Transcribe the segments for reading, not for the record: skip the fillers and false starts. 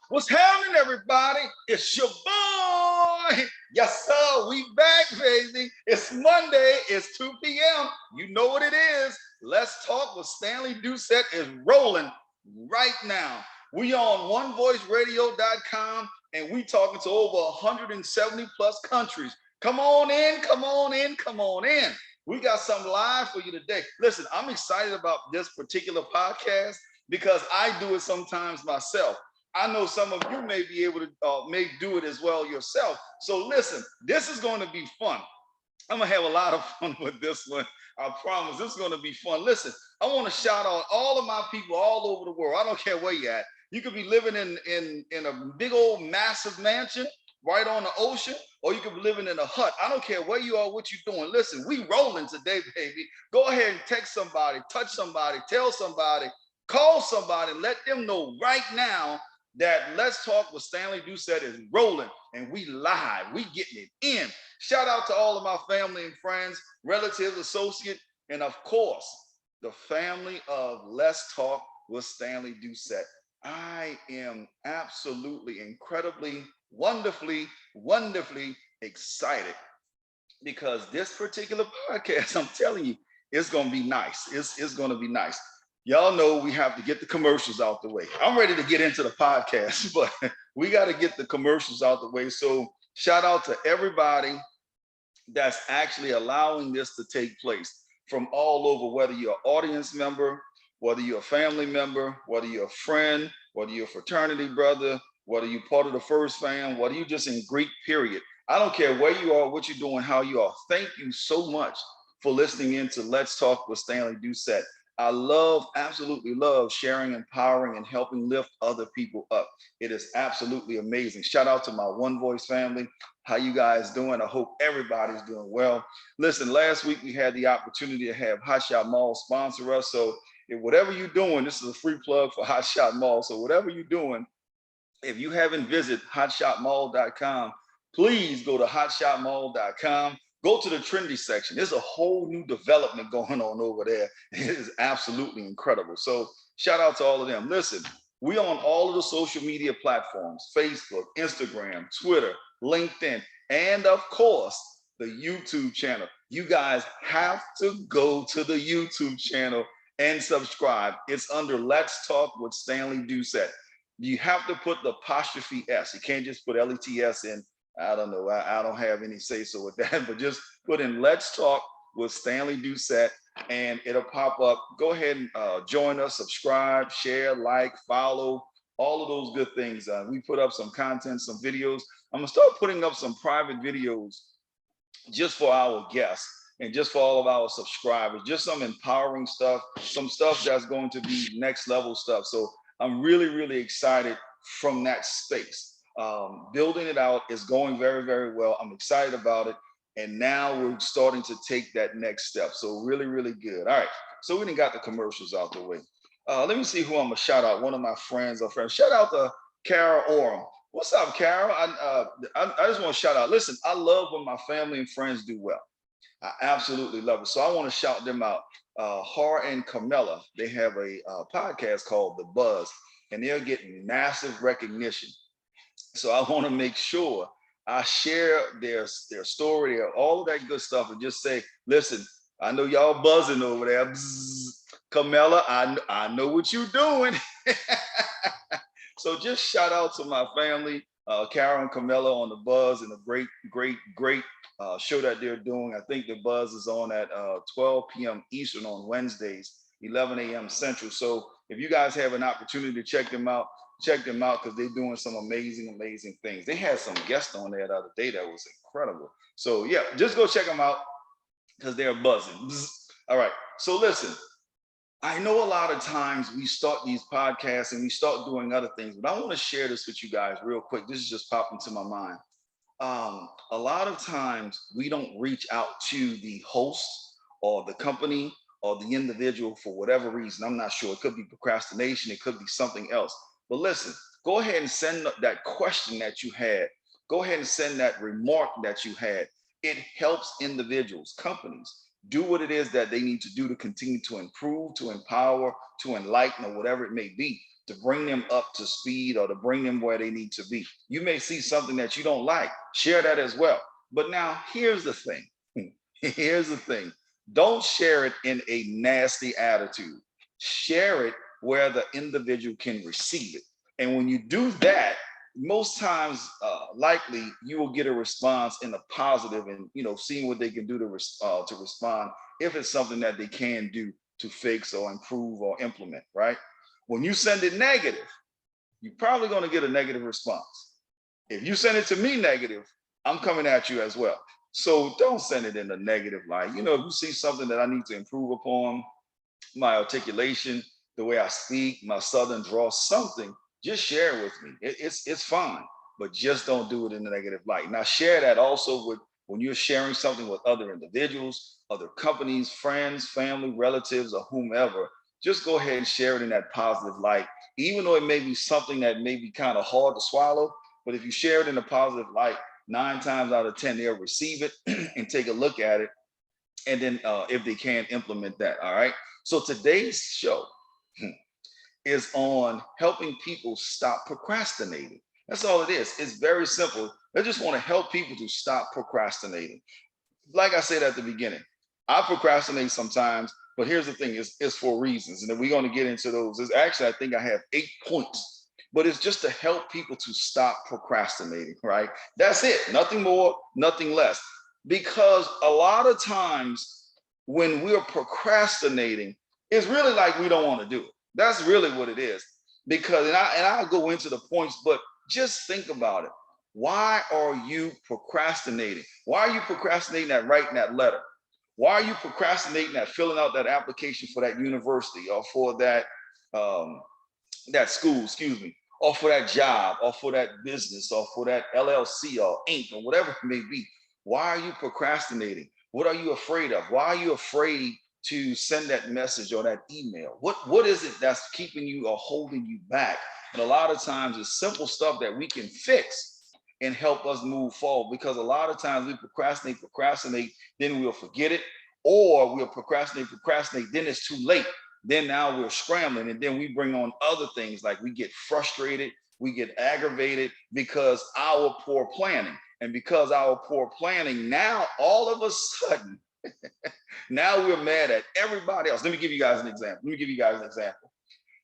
What's happening, everybody? It's your boy. Yes, sir. We back, baby. It's Monday. It's 2 p.m. You know what it is. Let's Talk with Stanley Doucette is rolling right now. We on onevoiceradio.com and we talking to over 170 plus countries. Come on in, come on in, come on in. We got something live for you today. Listen, I'm excited about this particular podcast because I do it sometimes myself. I know some of you may be able to may do it as well yourself. So listen, this is going to be fun. I'm gonna have a lot of fun with this one. I promise this is gonna be fun. Listen, I want to shout out all of my people all over the world. I don't care where you're at. You could be living in a big old massive mansion right on the ocean, or you could be living in a hut. I don't care where you are, what you're doing. Listen, we rolling today, baby. Go ahead and text somebody, touch somebody, tell somebody, call somebody, and let them know right now that Let's Talk with Stanley Doucette is rolling and we live. We getting it in. Shout out to all of my family and friends, relatives, associates, and of course, the family of Let's Talk with Stanley Doucette. I am absolutely, incredibly, wonderfully excited because this particular podcast, I'm telling you, it's going to be nice. It's going to be nice. Y'all know we have to get the commercials out the way. I'm ready to get into the podcast, but we got to get the commercials out the way. So shout out to everybody that's actually allowing this to take place from all over, whether you're an audience member, whether you're a family member, whether you're a friend, whether you're a fraternity brother, whether you're part of the first fam, whether you're just in Greek, period. I don't care where you are, what you're doing, how you are. Thank you so much for listening in to Let's Talk with Stanley Doucette. I love, absolutely love sharing, empowering, and helping lift other people up. It is absolutely amazing. Shout out to my One Voice family. How you guys doing? I hope everybody's doing well. Listen, last week we had the opportunity to have Hot Shot Mall sponsor us. So if whatever you're doing, this is a free plug for Hot Shot Mall. So whatever you're doing, if you haven't visited hotshotmall.com, please go to hotshotmall.com. Go to the trendy section. There's a whole new development going on over there. It is absolutely incredible. So shout out to all of them. Listen, we on all of the social media platforms, Facebook, Instagram, Twitter, LinkedIn, and of course, the YouTube channel. You guys have to go to the YouTube channel and subscribe. It's under Let's Talk with Stanley Doucette. You have to put the apostrophe S. You can't just put LETS in. I don't know. I don't have any say so with that, but just put in Let's Talk with Stanley Doucette and it'll pop up. Go ahead and join us, subscribe, share, like, follow, all of those good things. We put up some content, some videos. I'm going to start putting up some private videos just for our guests and just for all of our subscribers, just some empowering stuff, some stuff that's going to be next level stuff. So I'm really excited from that space. Building it out is going very well. I'm excited about it. And now we're starting to take that next step. So really good. All right. So we done got the commercials out the way. Let me see who I'm gonna shout out. One of my friends or friends. Shout out to Carol Oram. What's up, Carol? I just want to shout out. Listen, I love when my family and friends do well. I absolutely love it. So I want to shout them out. Har and Camilla, they have a podcast called The Buzz, and they're getting massive recognition. So I want to make sure I share their story, all of that good stuff, and just say, listen, I know y'all buzzing over there. Bzz, Camilla, I know what you're doing. So just shout out to my family, Carol and Camilla on The Buzz and a great show that they're doing. I think The Buzz is on at 12 p.m. Eastern on Wednesdays, 11 a.m. Central. So if you guys have an opportunity to check them out because they're doing some amazing things. They had some guests on there the other day that was incredible. So yeah, just go check them out because they're buzzing. Bzz. All right. So listen, I know a lot of times we start these podcasts and we start doing other things, but I want to share this with you guys real quick. This is just popped into my mind. A lot of times we don't reach out to the host or the company or the individual for whatever reason. I'm not sure. It could be procrastination. It could be something else. But listen, go ahead and send that question that you had. Go ahead and send that remark that you had. It helps individuals, companies do what it is that they need to do to continue to improve, to empower, to enlighten, or whatever it may be, to bring them up to speed or to bring them where they need to be. You may see something that you don't like, share that as well. But now here's the thing. Here's the thing. Don't share it in a nasty attitude. Share it where the individual can receive it. And when you do that, most times, likely, you will get a response in a positive, and seeing what they can do to respond if it's something that they can do to fix or improve or implement. Right? When you send it negative, you're probably going to get a negative response. If you send it to me negative, I'm coming at you as well. So don't send it in a negative light. If you see something that I need to improve upon, my articulation, the way I speak, my southern draw, something, just share it with me. It's fine, but just don't do it in a negative light. Now share that also with when you're sharing something with other individuals, other companies, friends, family, relatives, or whomever. Just go ahead and share it in that positive light, even though it may be something that may be kind of hard to swallow. But if you share it in a positive light, 9 times out of 10, they'll receive it and take a look at it. And then if they can implement that, all right? So today's show is on helping people stop procrastinating. That's all it is. It's very simple. I just want to help people to stop procrastinating. Like I said at the beginning, I procrastinate sometimes, but here's the thing, it's for reasons. And then we're going to get into those. It's actually, I think I have 8 points, but it's just to help people to stop procrastinating, right? That's it. Nothing more, nothing less. Because a lot of times when we're procrastinating, it's really like we don't want to do it. That's really what it is. Because, I'll go into the points, but just think about it. Why are you procrastinating? Why are you procrastinating at writing that letter? Why are you procrastinating at filling out that application for that university or for that school, excuse me, or for that job or for that business or for that LLC or Inc. or whatever it may be? Why are you procrastinating? What are you afraid of? Why are you afraid to send that message or that email? What is it that's keeping you or holding you back? And a lot of times it's simple stuff that we can fix and help us move forward, because a lot of times we procrastinate, then we'll forget it, or we'll procrastinate, then it's too late. Then now we're scrambling, and then we bring on other things, like we get frustrated, we get aggravated because our poor planning. And because our poor planning, now all of a sudden, now we're mad at everybody else. Let me give you guys an example.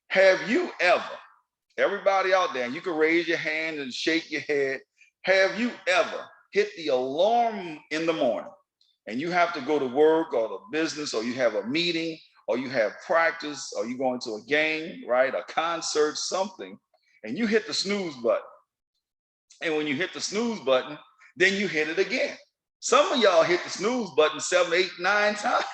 Have you ever, everybody out there, and you can raise your hand and shake your head, have you ever hit the alarm in the morning and you have to go to work or the business, or you have a meeting, or you have practice, or you going to a game, right? A concert, something, and you hit the snooze button. And when you hit the snooze button, then you hit it again. Some of y'all hit the snooze button 7, 8, 9 times.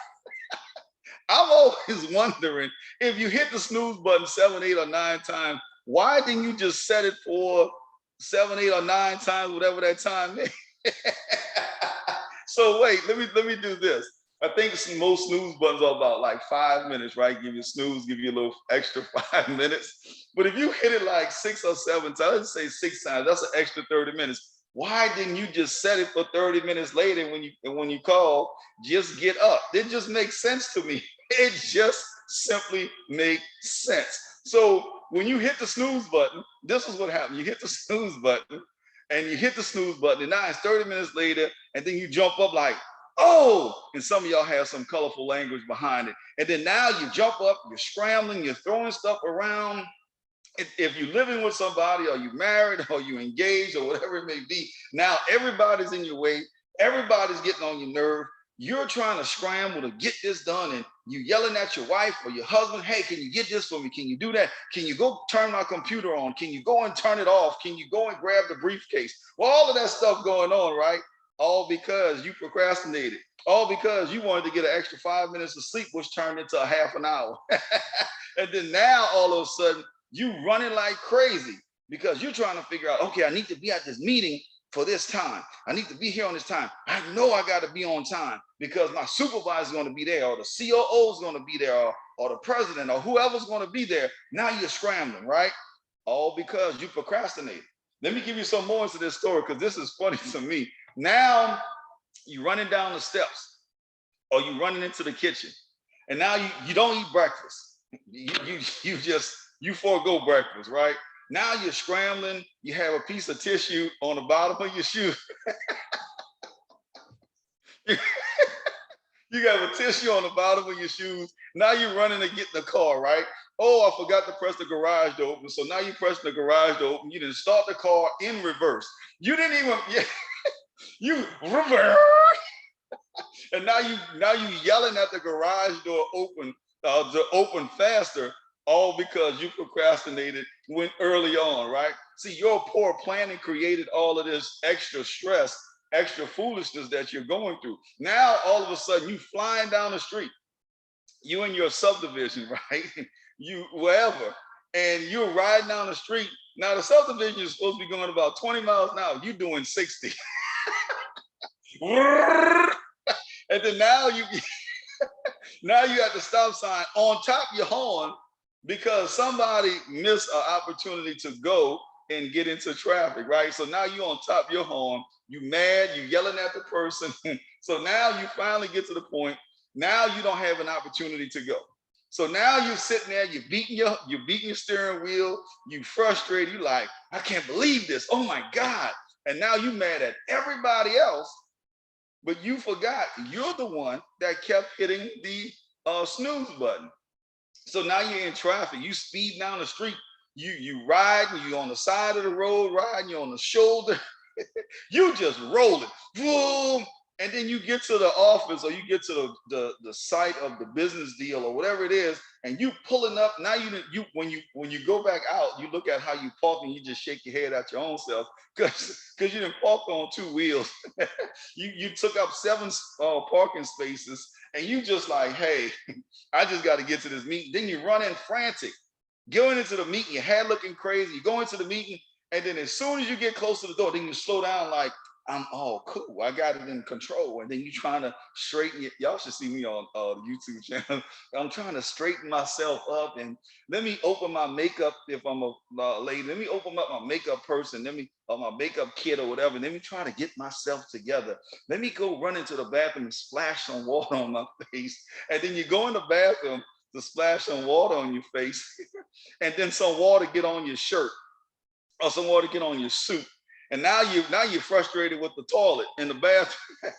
I'm always wondering, if you hit the snooze button 7, 8, or 9 times, why didn't you just set it for 7, 8, or 9 times, whatever that time is? So wait, let me do this. I think most snooze buttons are about like 5 minutes, right? Give you a snooze, give you a little extra 5 minutes. But if you hit it like 6 or 7 times, let's say 6 times, that's an extra 30 minutes. Why didn't you just set it for 30 minutes later when you call, just get up? It just makes sense to me. It just simply makes sense. So when you hit the snooze button, this is what happened. You hit the snooze button, and you hit the snooze button, and now it's 30 minutes later, and then you jump up like, oh, and some of y'all have some colorful language behind it. And then now you jump up, you're scrambling, you're throwing stuff around. If you're living with somebody, or you're married, or you engaged, or whatever it may be, now everybody's in your way, everybody's getting on your nerve. You're trying to scramble to get this done, and you're yelling at your wife or your husband, hey, can you get this for me? Can you do that? Can you go turn my computer on? Can you go and turn it off? Can you go and grab the briefcase? Well, all of that stuff going on, right? All because you procrastinated. All because you wanted to get an extra 5 minutes of sleep, which turned into a half an hour. And then now all of a sudden, you running like crazy because you're trying to figure out, okay, I need to be at this meeting for this time. I need to be here on this time. I know I got to be on time because my supervisor is going to be there, or the COO is going to be there, or the president, or whoever's going to be there. Now you're scrambling, right? All because you procrastinated. Let me give you some more into this story, because this is funny to me. Now you're running down the steps, or you running into the kitchen, and now you don't eat breakfast. You forego breakfast, right? Now you're scrambling. You have a piece of tissue on the bottom of your shoe. You got a tissue on the bottom of your shoes. Now you're running to get in the car, right? Oh, I forgot to press the garage door open. So now you press the garage door open. You didn't start the car in reverse. You didn't even, yeah, you reverse. And now you yelling at the garage door to open faster, all because you procrastinated when early on, right? See, your poor planning created all of this extra stress, extra foolishness that you're going through. Now all of a sudden you flying down the street, you in your subdivision, right? You wherever, and you're riding down the street. Now the subdivision is supposed to be going about 20 miles an hour. You're doing 60. And then now you at the stop sign on top of your horn because somebody missed an opportunity to go and get into traffic, right? So now you on top of your horn, you mad, you yelling at the person. So now you finally get to the point. Now you don't have an opportunity to go. So now you're sitting there, you're beating your steering wheel, you frustrated, you like, I can't believe this. Oh my God. And now you mad at everybody else. But you forgot you're the one that kept hitting the snooze button. So now you're in traffic. You speed down the street. You ride. You on the side of the road riding. You're on the shoulder. You just rolling. Boom. And then you get to the office or you get to the site of the business deal or whatever it is, and you pulling up. Now you when you go back out, you look at how you park and you just shake your head at your own self because you didn't park on two wheels. You took up 7 parking spaces and you just like, hey, I just got to get to this meeting. Then you run in frantic, going into the meeting, your hair looking crazy. You go into the meeting, and then as soon as you get close to the door, then you slow down like, I'm all cool. I got it in control. And then you trying to straighten it. Y'all should see me on the YouTube channel. I'm trying to straighten myself up and let me open my makeup if I'm a lady. Let me open up my makeup person. My makeup kit or whatever. Let me try to get myself together. Let me go run into the bathroom and splash some water on my face. And then you go in the bathroom to splash some water on your face. And then some water get on your shirt or some water get on your suit. And now you're frustrated with the toilet in the bathroom.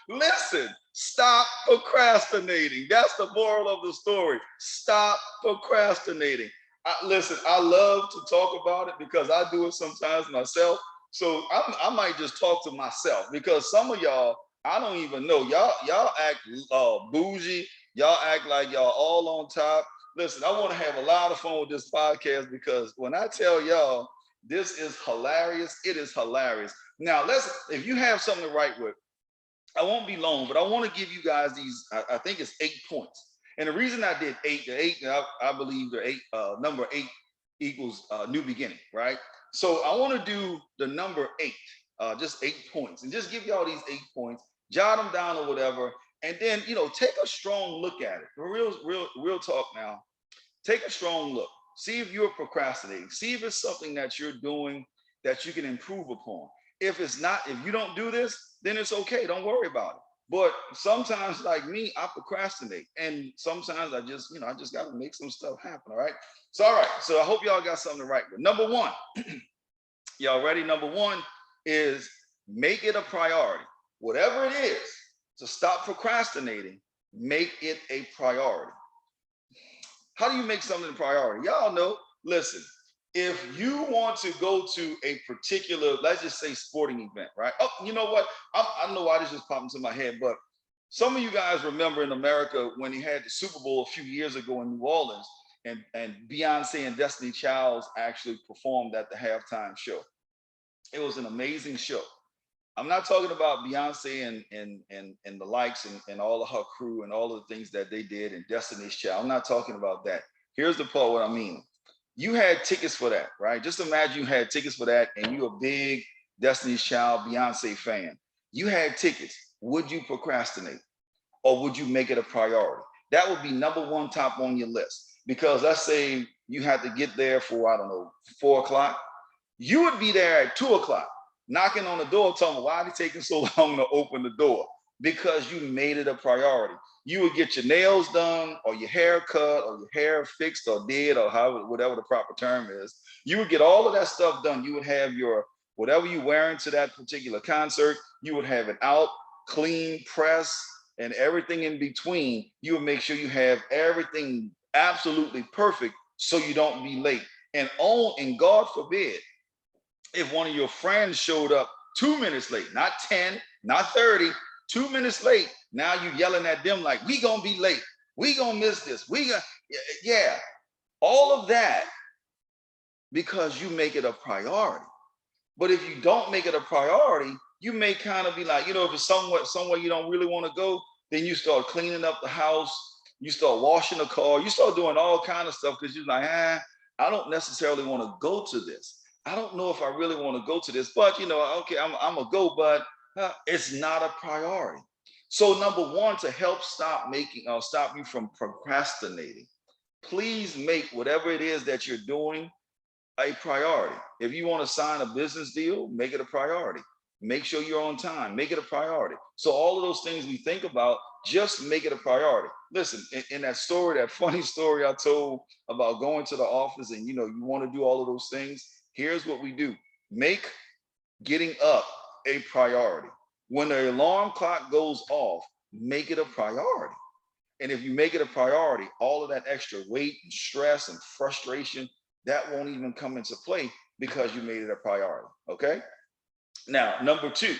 Listen, stop procrastinating. That's the moral of the story. Stop procrastinating. Listen, I love to talk about it because I do it sometimes myself. So I might just talk to myself because some of y'all, I don't even know. Y'all act bougie. Y'all act like y'all all on top. Listen, I want to have a lot of fun with this podcast because when I tell y'all, this is hilarious. It is hilarious. Now, if you have something to write with, I won't be long, but I want to give you guys these, I think it's 8 points. And the reason I did 8, I believe the number 8 equals new beginning, right? So I want to do the number 8, just 8 points, and just give y'all these 8 points, jot them down or whatever, and then, take a strong look at it. Real talk now. Take a strong look. See if you're procrastinating. See if it's something that you're doing that you can improve upon. If it's not, if you don't do this, then it's okay. Don't worry about it. But sometimes, like me, I procrastinate. And sometimes I just got to make some stuff happen. All right. So, all right. So I hope y'all got something to write with. Number 1, y'all ready? Number 1 is make it a priority. Whatever it is, to stop procrastinating, make it a priority. How do you make something a priority? Y'all know, listen, if you want to go to a particular, let's just say sporting event, right? Oh, you know what? I don't know why this just popped into my head, but some of you guys remember in America when he had the Super Bowl a few years ago in New Orleans, and Beyonce and Destiny Child actually performed at the halftime show. It was an amazing show. I'm not talking about Beyonce and the likes and all of her crew and all of the things that they did and Destiny's Child. I'm not talking about that. Here's the part what I mean. You had tickets for that, right? Just imagine you had tickets for that and you're a big Destiny's Child, Beyonce fan. You had tickets. Would you procrastinate or would you make it a priority? That would be number 1 top on your list. Because let's say you had to get there for, I don't know, 4 o'clock. You would be there at 2 o'clock. Knocking on the door, telling them why are they taking so long to open the door? because you made it a priority. You would get your nails done or your hair cut or your hair fixed or did or however, whatever the proper term is. You would get all of that stuff done. You would have your whatever you wearing to that particular concert, you would have it out, clean, press, and everything in between. You would make sure you have everything absolutely perfect so you don't be late. And God forbid, if one of your friends showed up 2 minutes late, not 10, not 30, 2 minutes late, now you yelling at them like, we gonna be late. We gonna miss this. We gonna, yeah, all of that because you make it a priority. But if you don't make it a priority, you may kind of be like, if it's somewhere you don't really want to go, then you start cleaning up the house, you start washing the car, you start doing all kind of stuff because you're like, I don't necessarily want to go to this. I don't know if I really want to go to this, but okay, I'm gonna go, but it's not a priority. So number one, to help stop you from procrastinating, please make whatever it is that you're doing a priority. If you want to sign a business deal, make it a priority. Make sure you're on time, make it a priority. So all of those things we think about, just make it a priority. Listen, in that story, that funny story I told about going to the office and you want to do all of those things, here's what we do. Make getting up a priority. When the alarm clock goes off, make it a priority. And if you make it a priority, all of that extra weight and stress and frustration, that won't even come into play because you made it a priority. Okay. Now, number two,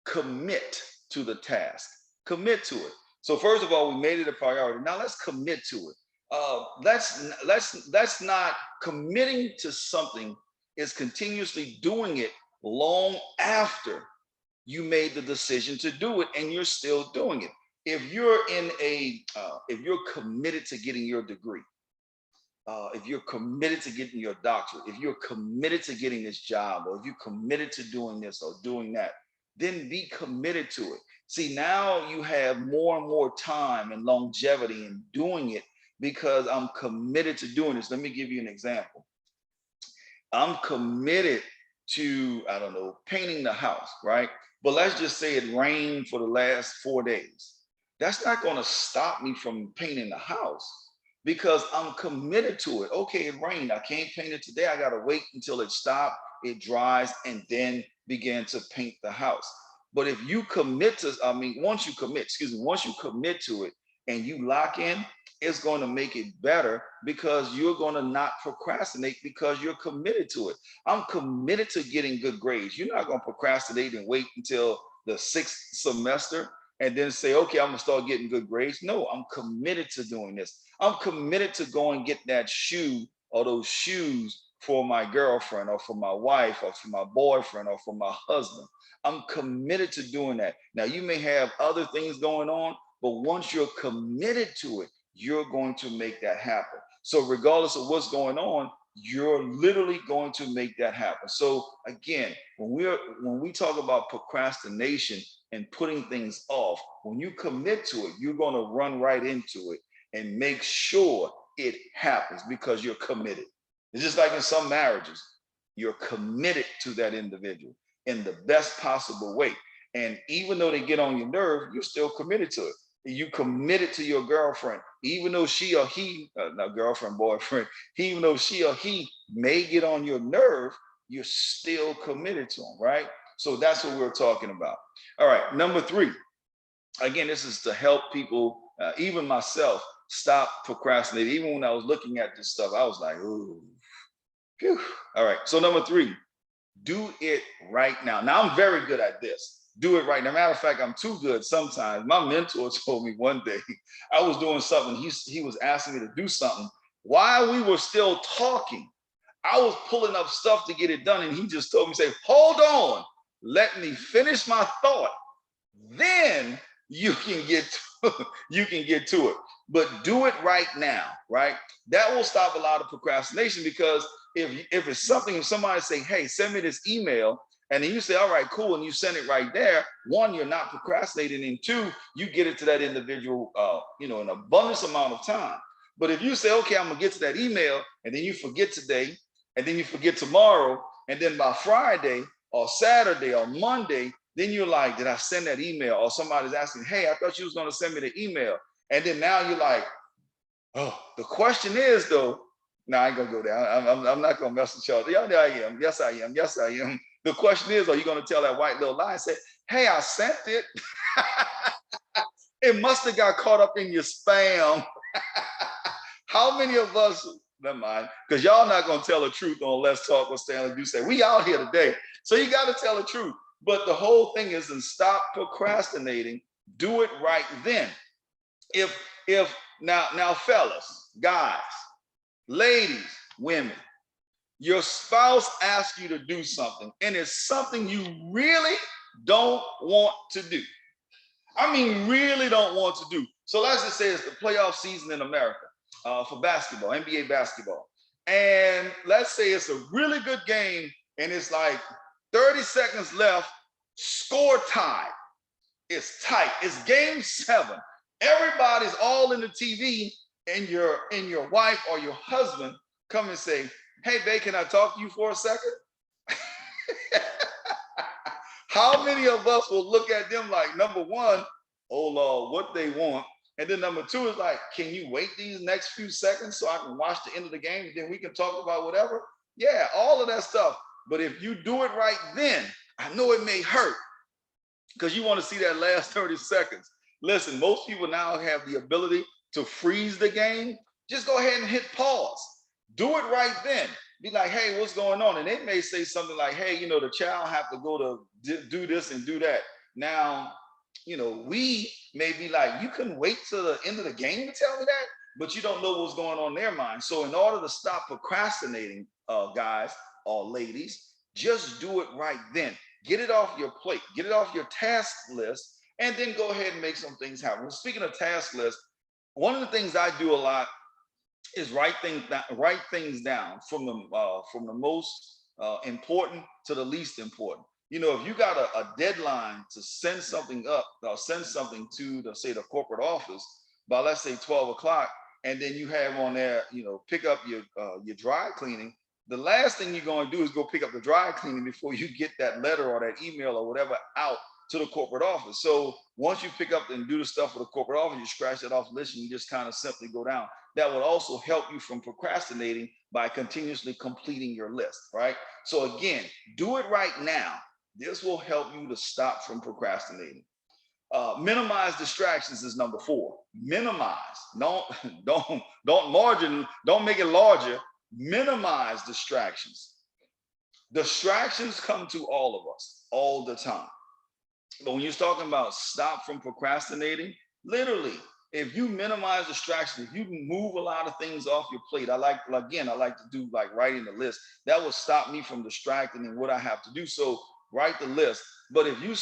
commit to the task. Commit to it. So first of all, we made it a priority. Now let's commit to it. Let's not committing to something is continuously doing it long after you made the decision to do it and you're still doing it. If you're committed to getting your degree, if you're committed to getting your doctorate, if you're committed to getting this job, or if you're committed to doing this or doing that, then be committed to it. See, now you have more and more time and longevity in doing it because I'm committed to doing this. Let me give you an example. I'm committed to, I don't know, painting the house, right? But let's just say it rained for the last 4 days. That's not going to stop me from painting the house because I'm committed to it. Okay, it rained. I can't paint it today. I got to wait until it stops, it dries, and then begin to paint the house. But if you commit to, once you commit to it and you lock in, it's going to make it better because you're going to not procrastinate because you're committed to it. I'm committed to getting good grades. You're not going to procrastinate and wait until the sixth semester and then say, okay, I'm going to start getting good grades. No, I'm committed to doing this. I'm committed to go and get that shoe or those shoes for my girlfriend or for my wife or for my boyfriend or for my husband. I'm committed to doing that. Now, you may have other things going on, but once you're committed to it, you're going to make that happen. So regardless of what's going on, you're literally going to make that happen. So again, when we talk about procrastination and putting things off, when you commit to it, you're going to run right into it and make sure it happens because you're committed. It's just like in some marriages, you're committed to that individual in the best possible way. And even though they get on your nerve, you're still committed to it. You committed to your girlfriend, even though she or he, not girlfriend, boyfriend, even though she or he may get on your nerve, you're still committed to them, right? So that's what we're talking about. All right, number three. Again, this is to help people, even myself, stop procrastinating. Even when I was looking at this stuff, I was like, ooh, phew. All right, so number three, do it right now. Now, I'm very good at this. Do it right now. Matter of fact, I'm too good sometimes. My mentor told me one day, I was doing something. He was asking me to do something. While we were still talking, I was pulling up stuff to get it done. And he just told me, say, hold on, let me finish my thought. Then you can get to it. But do it right now, right? That will stop a lot of procrastination because if it's something, if somebody say, hey, send me this email, and then you say, all right, cool, and you send it right there, one, you're not procrastinating, and two, you get it to that individual, an abundance amount of time. But if you say, okay, I'm gonna get to that email, and then you forget today, and then you forget tomorrow, and then by Friday or Saturday or Monday, Then you're like, did I send that email? Or somebody's asking, hey, I thought you was going to send me the email. And then now you're like, oh, the question is though, no, I ain't gonna go there. I'm not gonna mess with y'all. Yeah, I am. Yes, I am. Yes, I am. The question is, are you gonna tell that white little lie and say, hey, I sent it? It must have got caught up in your spam. How many of us, never mind, because y'all not gonna tell the truth on Let's Talk with Stanley. You say, we out here today. So you gotta tell the truth. But the whole thing is, and stop procrastinating, do it right then. If now fellas, guys, ladies, women, your spouse asks you to do something and it's something you really don't want to do. I mean, really don't want to do. So let's just say it's the playoff season in America for basketball, NBA basketball. And let's say it's a really good game and it's like 30 seconds left, score tied. It's tight. It's game 7. Everybody's all in the TV, and your wife or your husband come and say, hey, babe, can I talk to you for a second? How many of us will look at them like, number one, oh Lord, what they want? And then number 2 is like, can you wait these next few seconds so I can watch the end of the game and then we can talk about whatever? Yeah, all of that stuff. But if you do it right then, I know it may hurt because you want to see that last 30 seconds. Listen, most people now have the ability to freeze the game. Just go ahead and hit pause. Do it right then. Be like, hey, what's going on? And they may say something like, hey, the child have to go to do this and do that. Now, we may be like, you couldn't wait till the end of the game to tell me that, but you don't know what's going on in their mind. So in order to stop procrastinating, guys or ladies, just do it right then. Get it off your plate, get it off your task list, and then go ahead and make some things happen. Well, speaking of task list, one of the things I do a lot is write things down from the most important to the least important. If you got a deadline to send something up or send something to say the corporate office by, let's say, 12 o'clock, and then you have on there, pick up your dry cleaning. The last thing you're going to do is go pick up the dry cleaning before you get that letter or that email or whatever out to the corporate office. So once you pick up and do the stuff for the corporate office, you scratch that off the list and you just kind of simply go down. That will also help you from procrastinating by continuously completing your list, right? So again, do it right now. This will help you to stop from procrastinating. Minimize distractions is number 4. Minimize. Don't make it larger. Minimize distractions. Distractions come to all of us all the time. But when you're talking about stop from procrastinating, literally, if you minimize distractions, if you move a lot of things off your plate, I like to do like writing the list. That will stop me from distracting and what I have to do. So write the list. But if you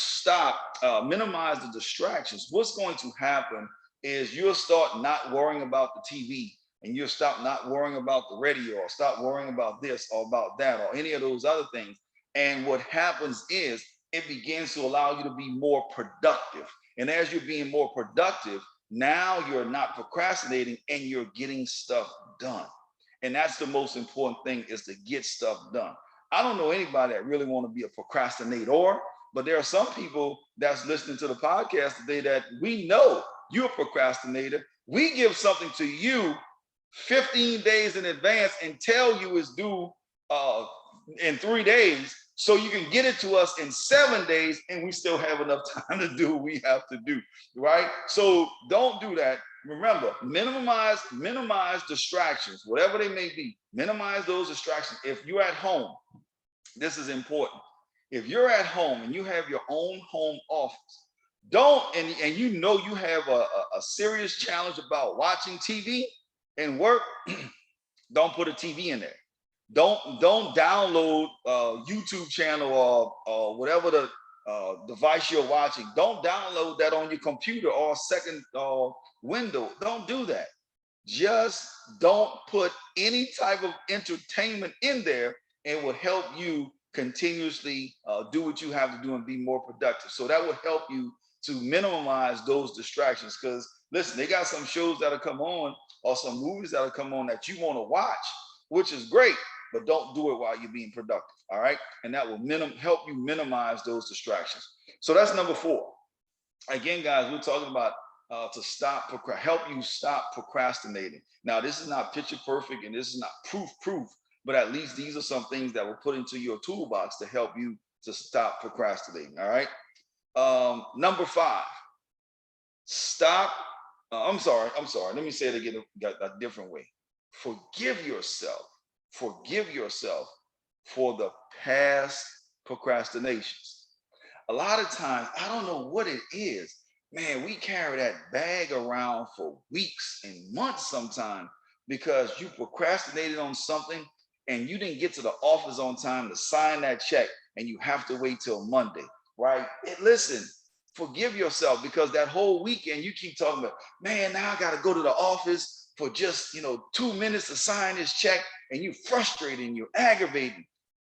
minimize the distractions, what's going to happen is you'll start not worrying about the TV, and you'll stop not worrying about the radio, or stop worrying about this or about that or any of those other things. And what happens is it begins to allow you to be more productive. And as you're being more productive, now you're not procrastinating and you're getting stuff done. And that's the most important thing, is to get stuff done. I don't know anybody that really want to be a procrastinator, but there are some people that's listening to the podcast today that we know you're a procrastinator. We give something to you 15 days in advance and tell you it's due in 3 days, so you can get it to us in 7 days, and we still have enough time to do what we have to do, right? So don't do that. Remember, minimize distractions, whatever they may be. Minimize those distractions. If you're at home, this is important. If you're at home and you have your own home office, and you have a serious challenge about watching TV and work, don't put a TV in there. Don't download a YouTube channel or whatever the device you're watching. Don't download that on your computer or second window. Don't do that. Just don't put any type of entertainment in there, and it will help you continuously do what you have to do and be more productive. So that will help you to minimize those distractions. Because listen, they got some shows that'll come on or some movies that'll come on that you want to watch, which is great. but don't do it while you're being productive. All right. And that will help you minimize those distractions. So that's number 4. Again, guys, we're talking about help you stop procrastinating. Now, this is not picture perfect and this is not proof, but at least these are some things that will put into your toolbox to help you to stop procrastinating. All right. Number 5, stop. I'm sorry. Let me say it again a different way. Forgive yourself. Forgive yourself for the past procrastinations. A lot of times, I don't know what it is. Man, we carry that bag around for weeks and months sometimes because you procrastinated on something and you didn't get to the office on time to sign that check and you have to wait till Monday, right? And listen, forgive yourself because that whole weekend you keep talking about, man, now I got to go to the office for just, 2 minutes to sign this check, and you frustrated and you're aggravating.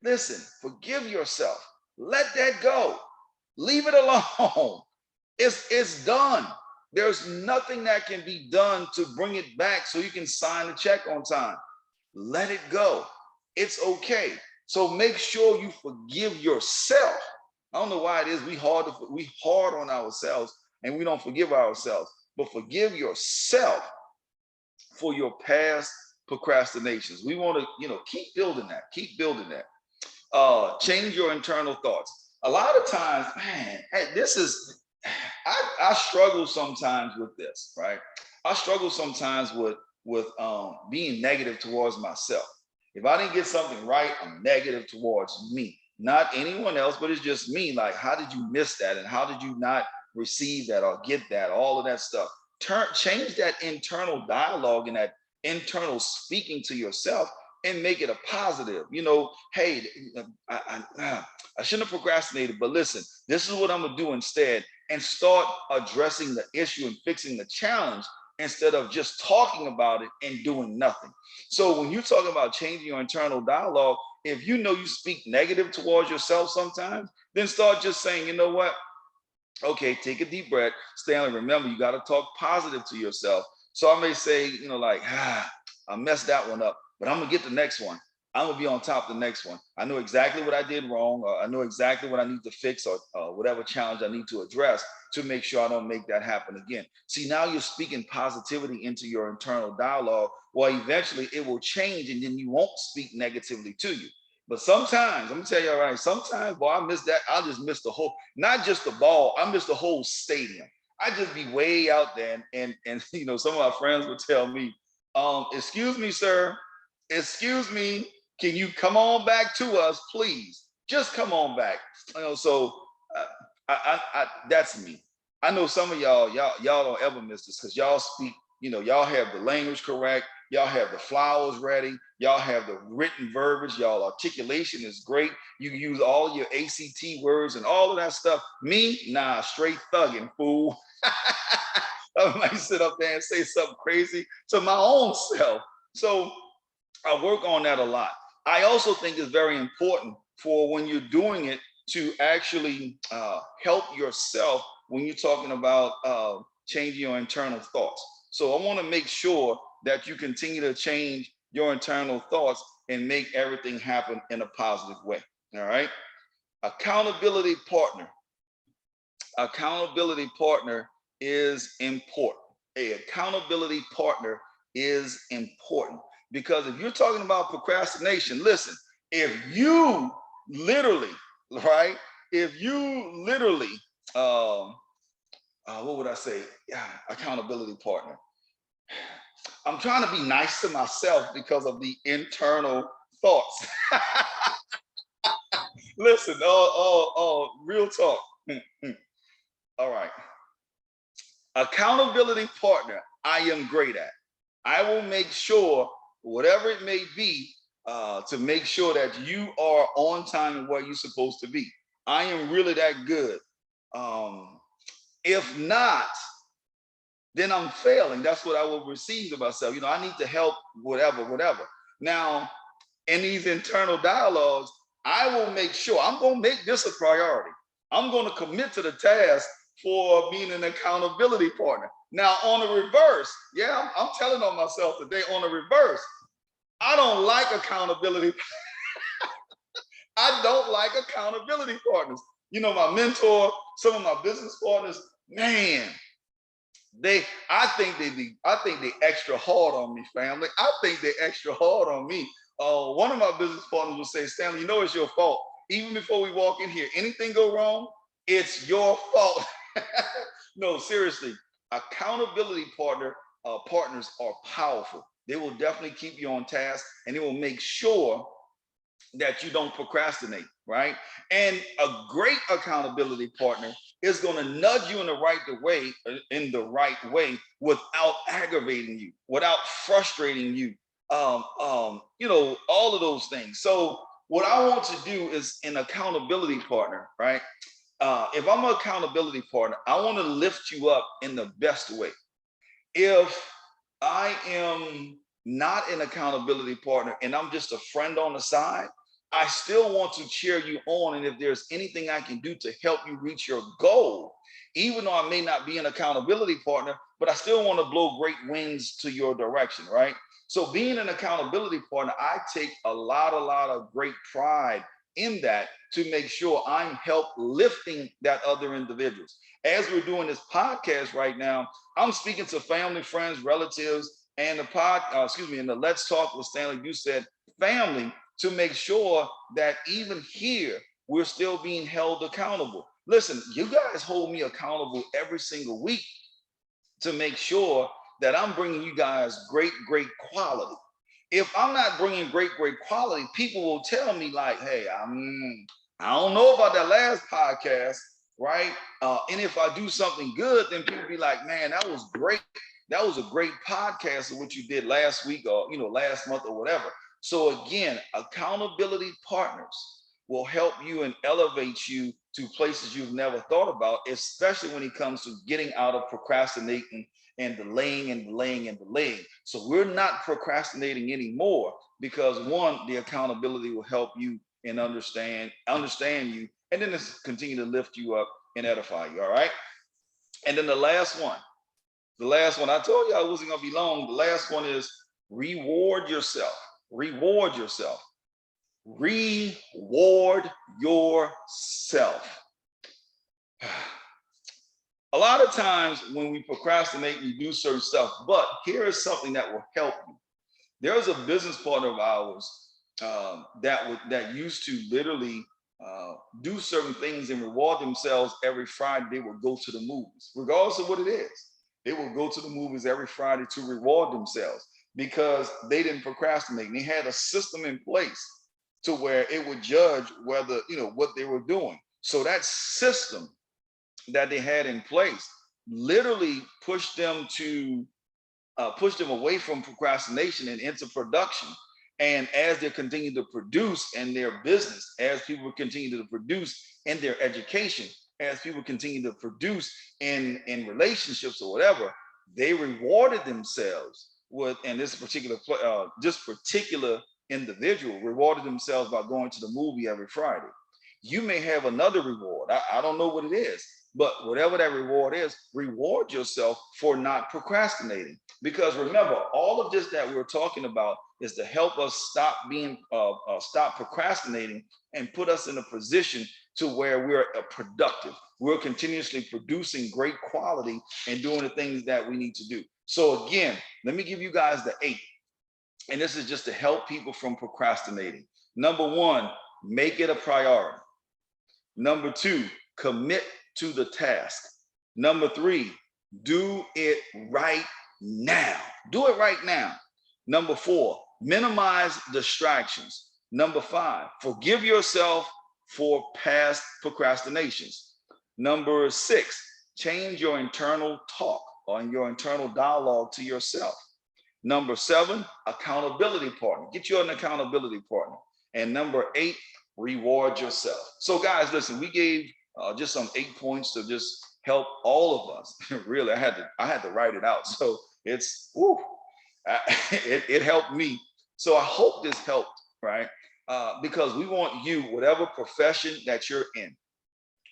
Listen, forgive yourself. Let that go. Leave it alone. It's done. There's nothing that can be done to bring it back so you can sign the check on time. Let it go. It's okay. So make sure you forgive yourself. I don't know why it is we hard on ourselves and we don't forgive ourselves. But forgive yourself for your past procrastinations. We want to, keep building that. Keep building that. Change your internal thoughts. A lot of times, man, I struggle sometimes with this, right? I struggle sometimes with being negative towards myself. If I didn't get something right, I'm negative towards me, not anyone else, but it's just me. Like, how did you miss that? And how did you not receive that or get that? All of that stuff. Change that internal dialogue and that internal speaking to yourself and make it a positive. Hey, I shouldn't have procrastinated, but listen, this is what I'm gonna do instead, and start addressing the issue and fixing the challenge instead of just talking about it and doing nothing. So when you're talking about changing your internal dialogue, if you know you speak negative towards yourself sometimes, then start just saying, you know what? Okay, take a deep breath. Stanley, remember, you got to talk positive to yourself. So I may say, I messed that one up, but I'm going to get the next one. I'm going to be on top of the next one. I know exactly what I did wrong, or I know exactly what I need to fix, or whatever challenge I need to address to make sure I don't make that happen again. See, now you're speaking positivity into your internal dialogue. Well, eventually it will change and then you won't speak negatively to you. But sometimes, I'm gonna tell you all right, sometimes, boy, I miss that. I'll just miss the whole, not just the ball, I miss the whole stadium. I just be way out there and some of my friends would tell me, excuse me, sir, excuse me, can you come on back to us, please? Just come on back. So that's me. I know some of y'all don't ever miss this because y'all speak, y'all have the language correct, y'all have the flowers ready, y'all have the written verbiage, y'all articulation is great. You use all your ACT words and all of that stuff. Me, nah, straight thugging, fool. I might sit up there and say something crazy to my own self. So I work on that a lot. I also think it's very important for when you're doing it to actually help yourself when you're talking about changing your internal thoughts. So I want to make sure that you continue to change your internal thoughts and make everything happen in a positive way. All right. Accountability partner. Accountability partner is important. A accountability partner is important because if you're talking about procrastination, listen, if you literally, right? If you literally, what would I say? Yeah, accountability partner. I'm trying to be nice to myself because of the internal thoughts. Listen, real talk. All right. Accountability partner, I am great at. I will make sure, whatever it may be, to make sure that you are on time and where you're supposed to be. I am really that good. If not, then I'm failing. That's what I will receive to myself. I need to help, whatever. Now, in these internal dialogues, I will make sure I'm going to make this a priority. I'm going to commit to the task for being an accountability partner. Now, on the reverse, yeah, I'm telling on myself today, on the reverse, I don't like accountability. I don't like accountability partners. You know, my mentor, some of my business partners, man, I think they extra hard on me, family. I think they extra hard on me. One of my business partners will say, Stanley, you know it's your fault. Even before we walk in here, anything go wrong, it's your fault. No, seriously, accountability partners are powerful. They will definitely keep you on task, and they will make sure that you don't procrastinate, right? And a great accountability partner is going to nudge you in the right way, without aggravating you, without frustrating you. All of those things. So what I want to do is an accountability partner, right? If I'm an accountability partner, I want to lift you up in the best way. If I am not an accountability partner and I'm just a friend on the side, I still want to cheer you on. And if there's anything I can do to help you reach your goal, even though I may not be an accountability partner, but I still want to blow great winds to your direction, right? So being an accountability partner, I take a lot of great pride in that, to make sure I'm help lifting that other individuals. As we're doing this podcast right now, I'm speaking to family, friends, relatives, and and the Let's Talk with Stanley You Said family, to make sure that even here we're still being held accountable. Listen, you guys hold me accountable every single week to make sure that I'm bringing you guys great quality. If I'm not bringing great quality, people will tell me like, hey, I don't know about that last podcast, right? And if I do something good, then people be like, man, that was great. That was a great podcast of what you did last week, or last month, or whatever. So again, accountability partners will help you and elevate you to places you've never thought about, especially when it comes to getting out of procrastinating and delaying. So we're not procrastinating anymore, because one, the accountability will help you and understand you, and then it's continue to lift you up and edify you. All right. And then the last one, I told you I wasn't gonna be long. The last one is reward yourself. Reward yourself. Reward yourself. A lot of times when we procrastinate, we do certain stuff, but here is something that will help you. There was a business partner of ours that used to literally do certain things and reward themselves every Friday. They would go to the movies, regardless of what it is. They would go to the movies every Friday to reward themselves, because they didn't procrastinate. And they had a system in place to where it would judge whether, what they were doing. So that system that they had in place literally pushed them away from procrastination and into production. And as they continue to produce in their business, as people continue to produce in their education, as people continue to produce in relationships or whatever, they rewarded themselves with, and this particular individual rewarded themselves by going to the movie every Friday. You may have another reward. I don't know what it is, but whatever that reward is, reward yourself for not procrastinating. Because remember, all of this that we're talking about is to help us stop procrastinating and put us in a position to where we're productive. We're continuously producing great quality and doing the things that we need to do. So again, let me give you guys the 8. And this is just to help people from procrastinating. Number 1, make it a priority. Number 2, commit to the task. Number 3, do it right now. Do it right now. Number 4, minimize distractions. Number 5, forgive yourself for past procrastinations. Number 6, change your internal talk or your internal dialogue to yourself. Number 7, accountability partner. Get you an accountability partner. And number 8, reward yourself. So guys, listen, we gave just some 8 points to just help all of us. Really, I had to write it out. So it's it helped me. So I hope this helped, right? Because we want you, whatever profession that you're in,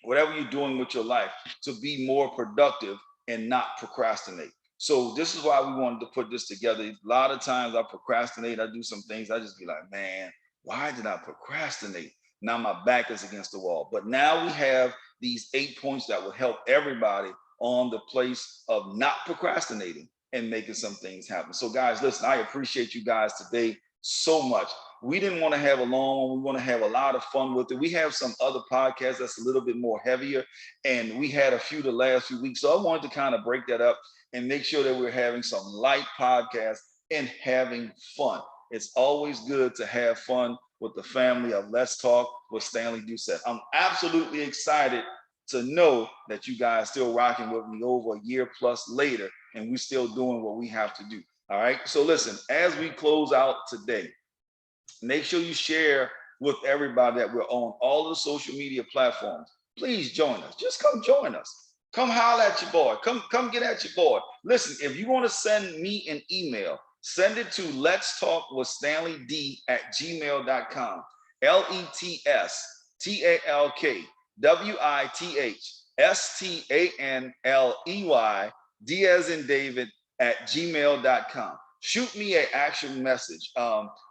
whatever you're doing with your life, to be more productive and not procrastinate. So this is why we wanted to put this together. A lot of times I procrastinate. I do some things. I just be like, man, why did I procrastinate? Now my back is against the wall. But now we have these 8 points that will help everybody on the place of not procrastinating and making some things happen. So guys, listen, I appreciate you guys today so much. We didn't want to have a long one. We want to have a lot of fun with it. We have some other podcasts that's a little bit more heavier, and we had a few the last few weeks. So I wanted to kind of break that up and make sure that we're having some light podcasts and having fun. It's always good to have fun with the family of Let's Talk with Stanley Doucette. I'm absolutely excited to know that you guys still rocking with me over a year plus later, and we still doing what we have to do. All right. So listen, as we close out today, make sure you share with everybody that we're on all of the social media platforms. Please join us. Just come join us. Come holler at your boy. Come get at your boy. Listen, if you want to send me an email, send it to let's talk with Stanley D at gmail.com. LETSTALKWITHSTANLEY as in David at gmail.com. Shoot me an actual message.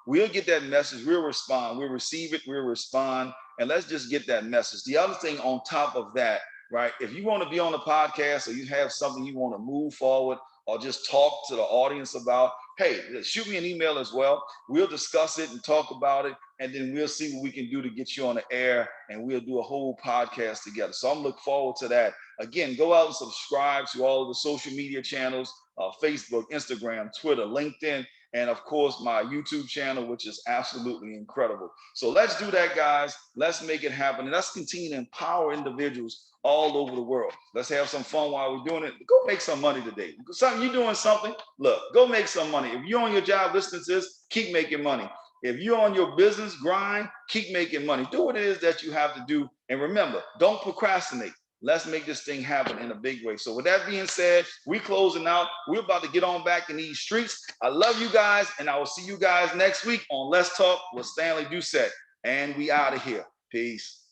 We'll get that message. We'll respond. We'll receive it. We'll respond. And let's just get that message. The other thing on top of that, right? If you want to be on the podcast or you have something you want to move forward or just talk to the audience about, hey, shoot me an email as well. We'll discuss it and talk about it. And then we'll see what we can do to get you on the air, and we'll do a whole podcast together. So I'm looking forward to that. Again, go out and subscribe to all of the social media channels, Facebook, Instagram, Twitter, LinkedIn, and of course, my YouTube channel, which is absolutely incredible. So let's do that, guys. Let's make it happen. And let's continue to empower individuals all over the world. Let's have some fun while we're doing it. Go make some money today. You're doing something, look, go make some money. If you're on your job listening to this, keep making money. If you're on your business grind, keep making money. Do what it is that you have to do. And remember, don't procrastinate. Let's make this thing happen in a big way. So with that being said, we're closing out. We're about to get on back in these streets. I love you guys, and I will see you guys next week on Let's Talk with Stanley Doucette. And we out of here. Peace.